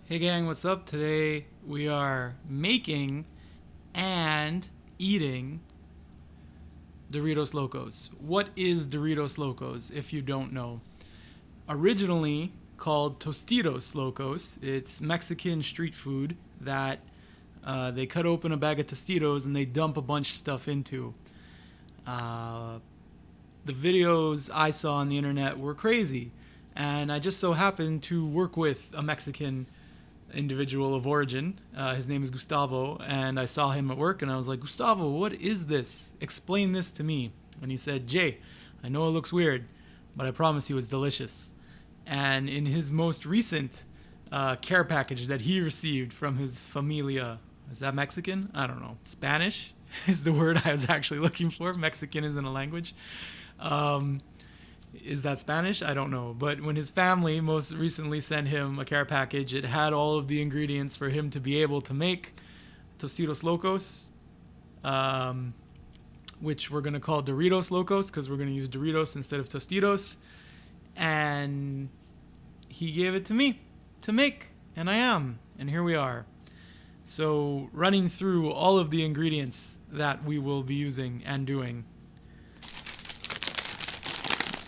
Hey gang, what's up? Today we are making and eating Doritos Locos. What is Doritos Locos if you don't know? Originally called Tostitos Locos, it's Mexican street food that they cut open a bag of Tostitos and they dump a bunch of stuff into. Uh, the videos I saw on the internet were crazy, and I just so happened to work with a Mexican individual of origin. His name is Gustavo, and I saw him at work, and I was like, Gustavo, what is this? Explain this to me. And he said, Jay, I know it looks weird, but I promise you it's delicious. And in his most recent care package that he received from his familia, is that Mexican? I don't know. Spanish is the word I was actually looking for. Mexican isn't a language. Is that Spanish? I don't know. But when his family most recently sent him a care package, it had all of the ingredients for him to be able to make Tostitos Locos, which we're going to call Doritos Locos because we're going to use Doritos instead of Tostitos. And he gave it to me to make, and I am. And here we are. So running through all of the ingredients that we will be using and doing.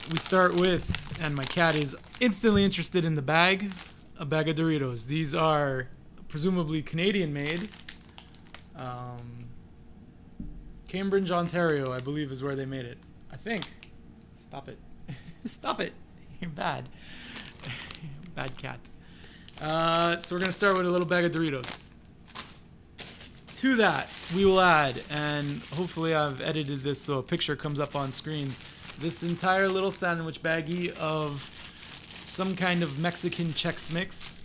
We start with, and my cat is instantly interested in the bag, a bag of Doritos. These are presumably Canadian made. Cambridge, Ontario, I believe is where they made it. I think. Stop it. Stop it. You're bad. Bad cat. So we're going to start with a little bag of Doritos. To that, we will add, and hopefully I've edited this so a picture comes up on screen, this entire little sandwich baggie of some kind of Mexican Chex Mix.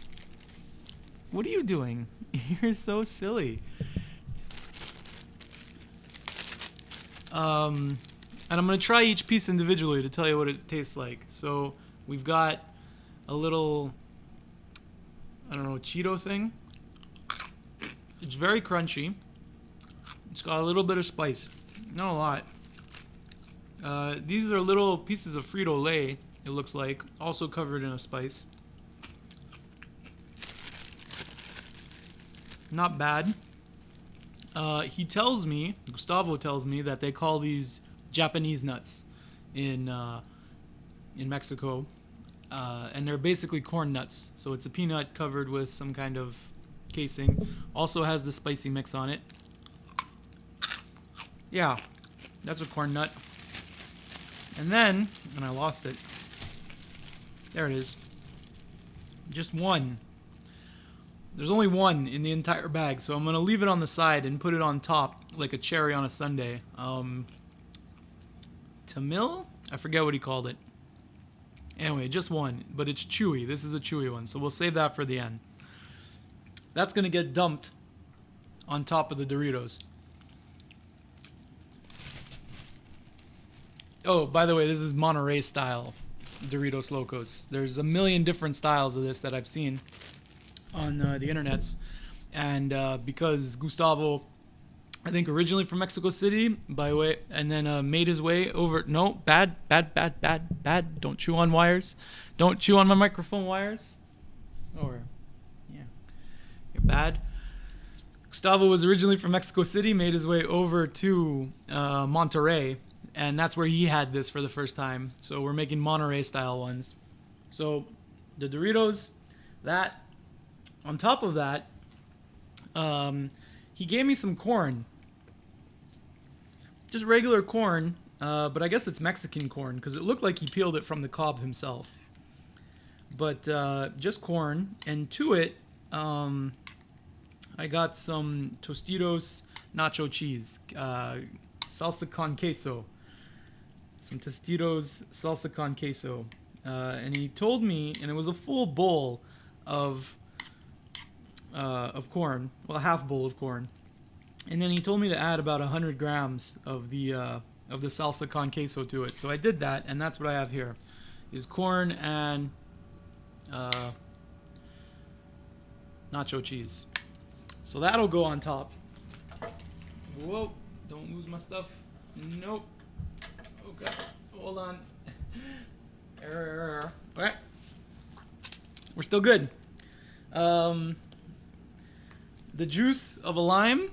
What are you doing? You're so silly. And I'm going to try each piece individually to tell you what it tastes like. So we've got a little, I don't know, Cheeto thing. It's very crunchy. It's got a little bit of spice. Not a lot. These are little pieces of Frito-Lay, it looks like, also covered in a spice. Not bad. Gustavo tells me that they call these Japanese nuts in Mexico. And they're basically corn nuts. So it's a peanut covered with some kind of casing. Also has the spicy mix on it. Yeah, that's a corn nut. And then, and I lost it. There it is. Just one. There's only one in the entire bag, so I'm going to leave it on the side and put it on top like a cherry on a sundae. Tamil? I forget what he called it. Anyway, just one, but it's chewy. This is a chewy one, so we'll save that for the end. That's going to get dumped on top of the Doritos. Oh, by the way, this is Monterey style Doritos Locos. There's a million different styles of this that I've seen on the internets. And because Gustavo, I think originally from Mexico City, by the way, and then made his way over. No, bad. Don't chew on wires. Don't chew on my microphone wires. Or, yeah, you're bad. Gustavo was originally from Mexico City, made his way over to Monterey. And that's where he had this for the first time. So we're making Monterey style ones. So the Doritos, that. On top of that, he gave me some corn. Just regular corn, but I guess it's Mexican corn because it looked like he peeled it from the cob himself. But just corn. And to it, I got some Tostitos nacho cheese, salsa con queso. Some Tostitos salsa con queso. And he told me, and it was a full bowl of corn, well, a half bowl of corn. And then he told me to add about 100 grams of the salsa con queso to it. So I did that, and that's what I have here, is corn and nacho cheese. So that'll go on top. Whoa, don't lose my stuff. Nope. Okay, hold on. Error. Okay. We're still good. Um, the juice of a lime.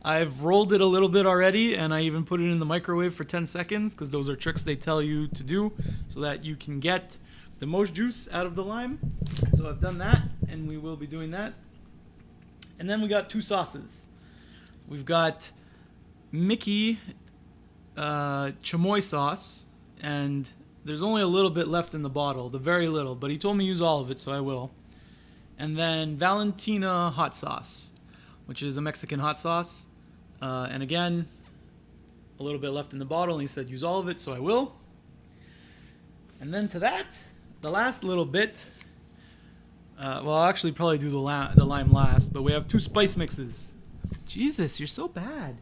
I've rolled it a little bit already, and I even put it in the microwave for 10 seconds because those are tricks they tell you to do so that you can get the most juice out of the lime. So I've done that, and we will be doing that. And then we got two sauces. We've got Mickey chamoy sauce, and there's only a little bit left in the bottle, the very little, but he told me to use all of it, so I will. And then Valentina hot sauce, which is a Mexican hot sauce. And again, a little bit left in the bottle, and he said use all of it, so I will. And then to that, the last little bit, well, I'll actually probably do the lime last, but we have two spice mixes. Jesus, you're so bad.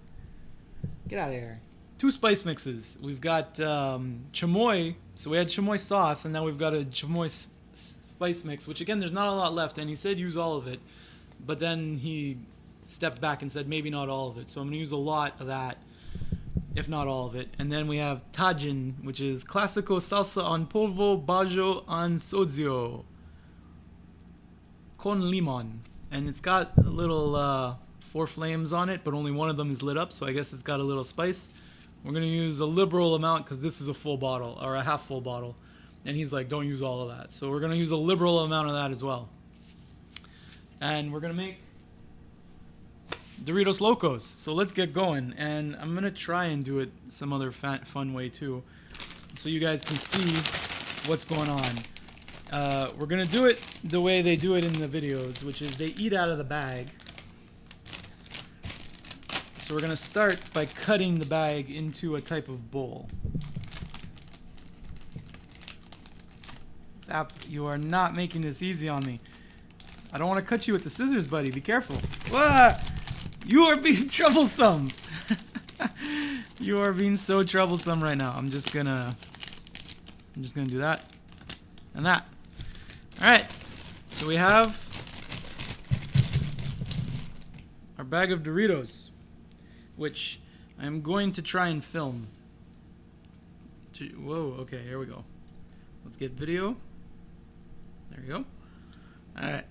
Get out of here. Two spice mixes. We've got chamoy, so we had chamoy sauce, and now we've got a chamoy spice mix, which again, there's not a lot left, and he said use all of it, but then he stepped back and said maybe not all of it, so I'm going to use a lot of that, if not all of it. And then we have tajin, which is Clásico salsa en polvo bajo en sodio con limón, and it's got a little 4 flames on it, but only one of them is lit up, so I guess it's got a little spice. We're going to use a liberal amount because this is a full bottle, or a half full bottle, and he's like, don't use all of that, so we're going to use a liberal amount of that as well. And we're going to make Doritos Locos. So let's get going, and I'm gonna try and do it some other fun way too, so you guys can see what's going on. We're gonna do it the way they do it in the videos, which is they eat out of the bag. So we're gonna start by cutting the bag into a type of bowl. Zap, you are not making this easy on me. I don't want to cut you with the scissors, buddy. Be careful. What? You are being troublesome. You are being so troublesome right now. I'm just gonna do that and that. All right. So we have our bag of Doritos, which I'm going to try and film. Whoa. Okay. Here we go. Let's get video. There you go. All right.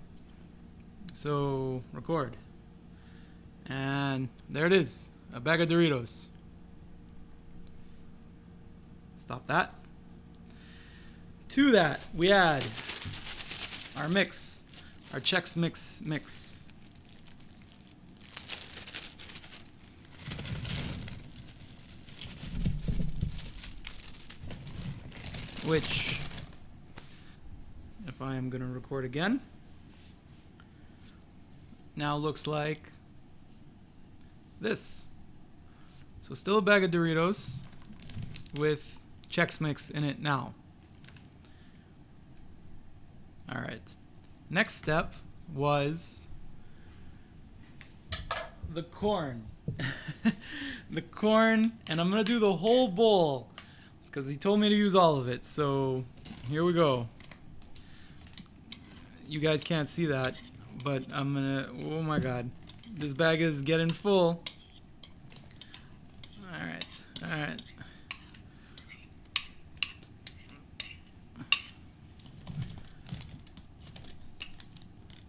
So record. And there it is, a bag of Doritos. Stop that. To that, we add our mix, our Chex Mix. Which, if I am going to record again, now looks like this. So still a bag of Doritos with Chex Mix in it now. All right. Next step was the corn. The corn, and I'm gonna do the whole bowl because he told me to use all of it. So here we go. You guys can't see that, but I'm gonna, oh my God. This bag is getting full. All right.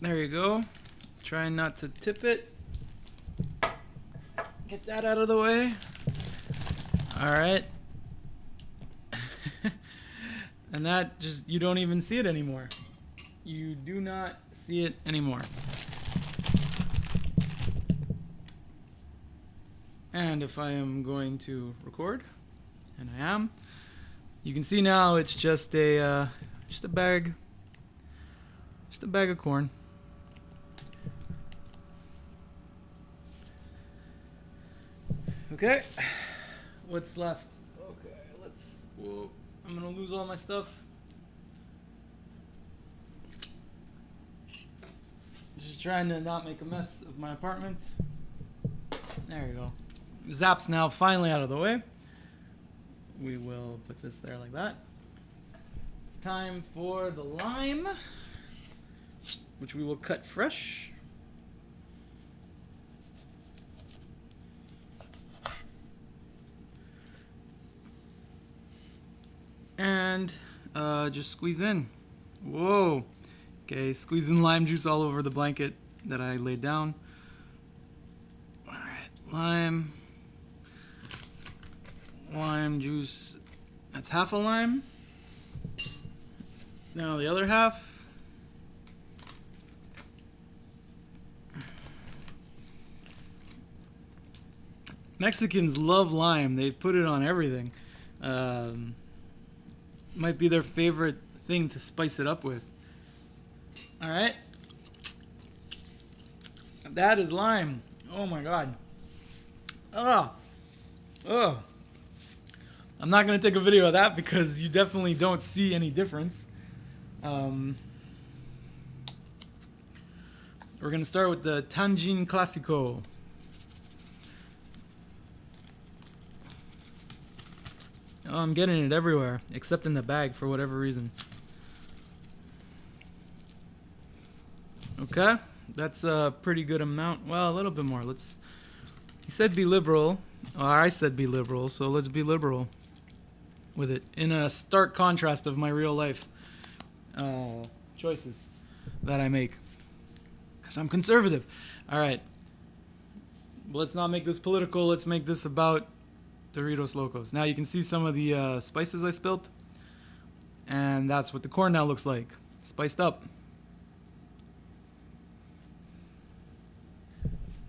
There you go. Trying not to tip it. Get that out of the way. All right. And that just, you don't even see it anymore. You do not see it anymore. And if I am going to record, and I am, you can see now it's just a bag of corn. Okay, what's left? Okay, whoa, I'm gonna lose all my stuff. Just trying to not make a mess of my apartment. There you go. Zap's now finally out of the way. We will put this there like that. It's time for the lime, which we will cut fresh. And just squeeze in. Whoa. Okay, squeezing lime juice all over the blanket that I laid down. Alright, lime juice. That's half a lime. Now the other half. Mexicans love lime. They put it on everything. Might be their favorite thing to spice it up with. Alright. That is lime. Oh my god. Ugh. Ugh. I'm not going to take a video of that because you definitely don't see any difference. We're going to start with the Tangin Classico. Oh, I'm getting it everywhere, except in the bag for whatever reason. Okay, that's a pretty good amount. Well, a little bit more. He said be liberal. Or I said be liberal, so let's be liberal with it. In a stark contrast of my real life choices that I make. Because I'm conservative. Alright. Let's not make this political. Let's make this about Doritos Locos. Now you can see some of the spices I spilt. And that's what the corn now looks like. Spiced up.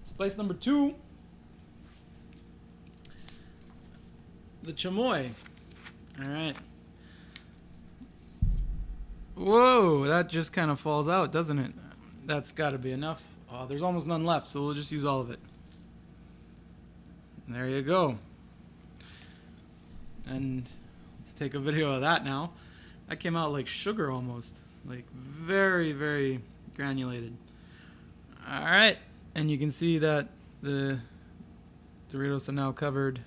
Spice number 2. The chamoy. Alright. Whoa, that just kind of falls out, doesn't it? That's got to be enough. Oh, there's almost none left, so we'll just use all of it. There you go. And let's take a video of that now. That came out like sugar almost. Like very, very granulated. Alright. And you can see that the Doritos are now covered.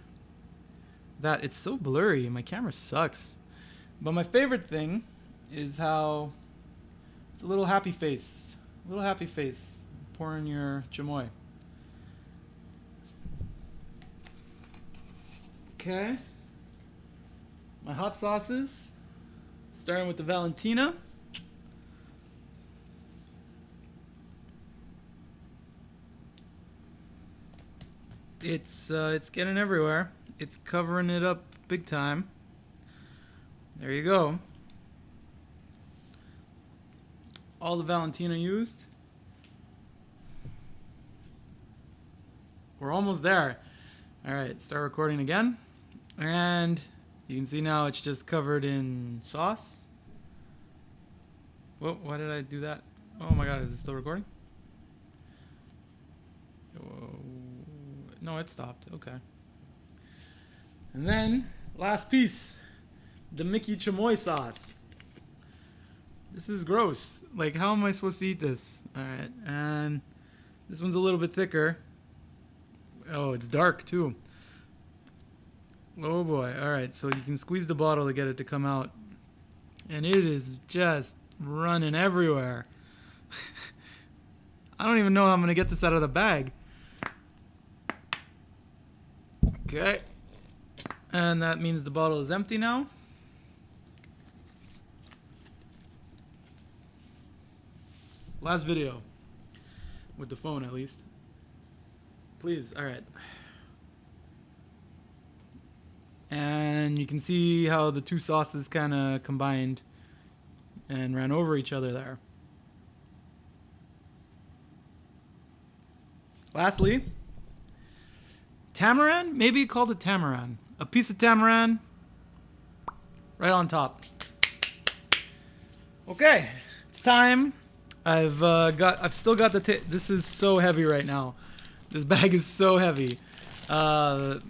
That it's so blurry. My camera sucks. But my favorite thing is how it's a little happy face. A little happy face. Pouring your chamoy. Okay. My hot sauces. Starting with the Valentina. It's getting everywhere. It's covering it up big time. There you go. All the Valentina used. We're almost there. Alright, start recording again. And you can see now it's just covered in sauce. Whoa, why did I do that? Oh my god, is it still recording? Whoa. No, it stopped. Okay. And then, last piece. The Mickey Chamoy sauce. This is gross. Like, how am I supposed to eat this? Alright, and this one's a little bit thicker. Oh, it's dark, too. Oh boy. Alright, so you can squeeze the bottle to get it to come out. And it is just running everywhere. I don't even know how I'm going to get this out of the bag. Okay. And that means the bottle is empty now. Last video. With the phone, at least. Please, alright. And you can see how the two sauces kind of combined and ran over each other there. Lastly, tamarind? Maybe you called it tamarind. A piece of tamarind right on top. Okay, it's time. I've still got the this is so heavy right now. This bag is so heavy. How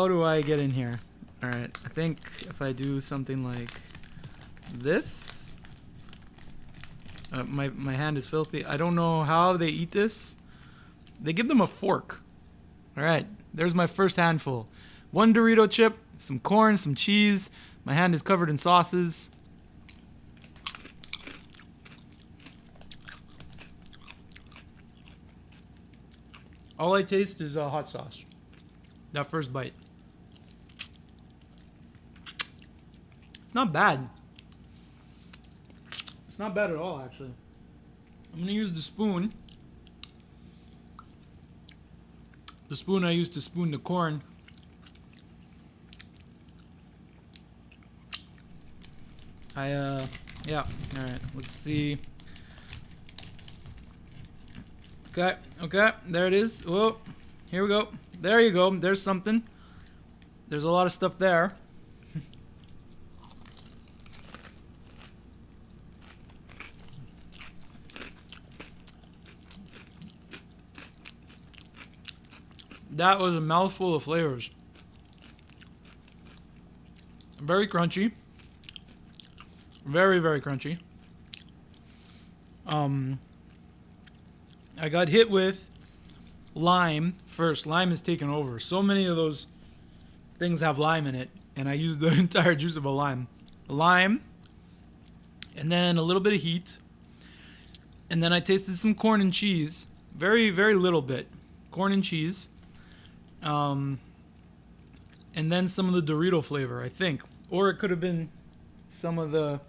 do I get in here? All right, I think if I do something like this. My hand is filthy. I don't know how they eat this. They give them a fork. All right, there's my first handful. One Dorito chip, some corn, some cheese. My hand is covered in sauces. All I taste is hot sauce. That first bite. It's not bad. It's not bad at all, actually. I'm gonna use the spoon. The spoon I used to spoon the corn. Yeah, alright, let's see. Okay, there it is. Whoa, here we go. There you go, there's something. There's a lot of stuff there. That was a mouthful of flavors. Very crunchy. Very, very crunchy. I got hit with lime first. Lime is taken over. So many of those things have lime in it, and I used the entire juice of a lime. Lime, and then a little bit of heat, and then I tasted some corn and cheese. Very, very little bit. Corn and cheese. And then some of the Dorito flavor, I think. Or it could have been some of the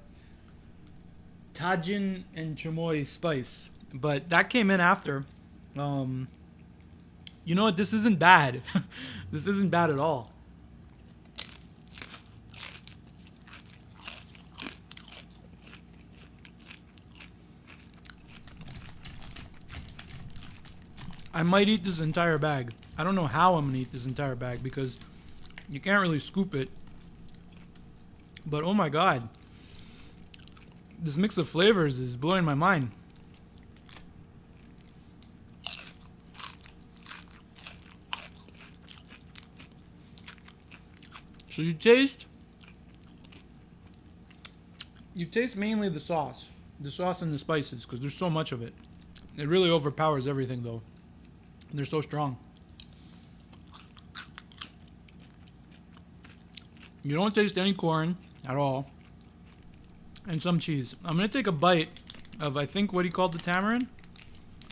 Tajin and chamoy spice. But that came in after. You know what? This isn't bad. This isn't bad at all. I might eat this entire bag. I don't know how I'm gonna eat this entire bag because you can't really scoop it. But oh my god. This mix of flavors is blowing my mind. So you taste mainly the sauce and the spices because there's so much of it. It really overpowers everything though. They're so strong. You don't taste any corn at all. And some cheese. I'm going to take a bite of, I think, what he called the tamarind.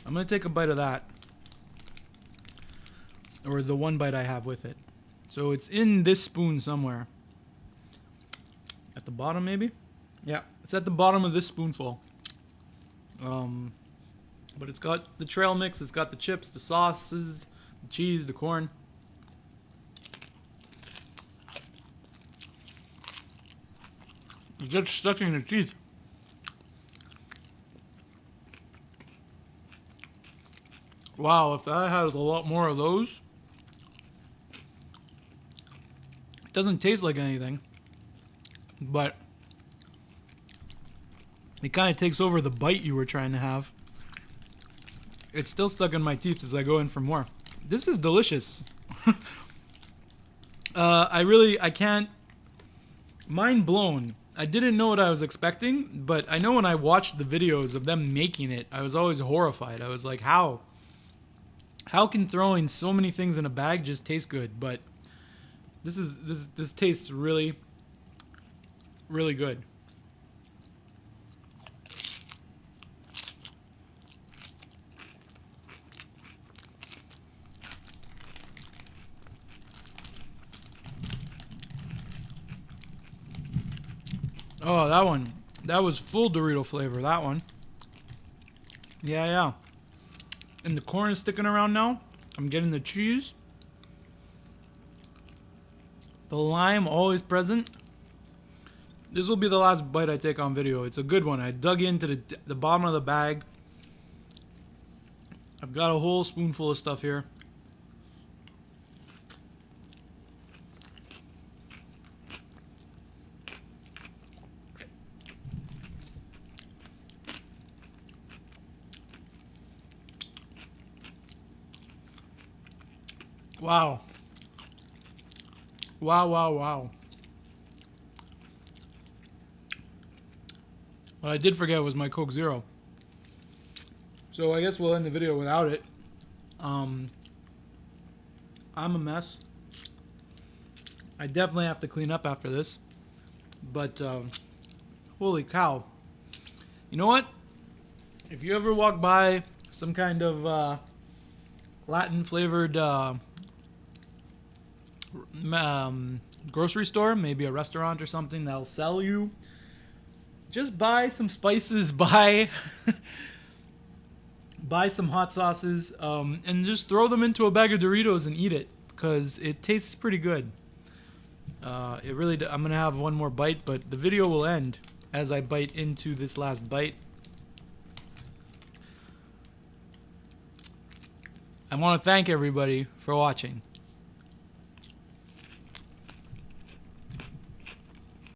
I'm going to take a bite of that. Or the one bite I have with it. So it's in this spoon somewhere. At the bottom, maybe? Yeah, it's at the bottom of this spoonful. But it's got the trail mix, it's got the chips, the sauces, the cheese, the corn. It gets stuck in your teeth. Wow, if that has a lot more of those. It doesn't taste like anything. But it kind of takes over the bite you were trying to have. It's still stuck in my teeth as I go in for more. This is delicious. I can't. Mind blown. I didn't know what I was expecting, but I know when I watched the videos of them making it, I was always horrified. I was like, how? How can throwing so many things in a bag just taste good? But this tastes really, really good. Oh, that one. That was full Dorito flavor, that one. Yeah. And the corn is sticking around now. I'm getting the cheese. The lime, always present. This will be the last bite I take on video. It's a good one. I dug into the bottom of the bag. I've got a whole spoonful of stuff here. Wow. Wow. What I did forget was my Coke Zero. So I guess we'll end the video without it. I'm a mess. I definitely have to clean up after this. But, holy cow. You know what? If you ever walk by some kind of Latin flavored grocery store, maybe a restaurant or something that'll sell you, just buy some spices, buy buy some hot sauces, and just throw them into a bag of Doritos and eat it, because it tastes pretty good. It really I'm gonna have one more bite, but the video will end as I bite into this last bite. I want to thank everybody for watching.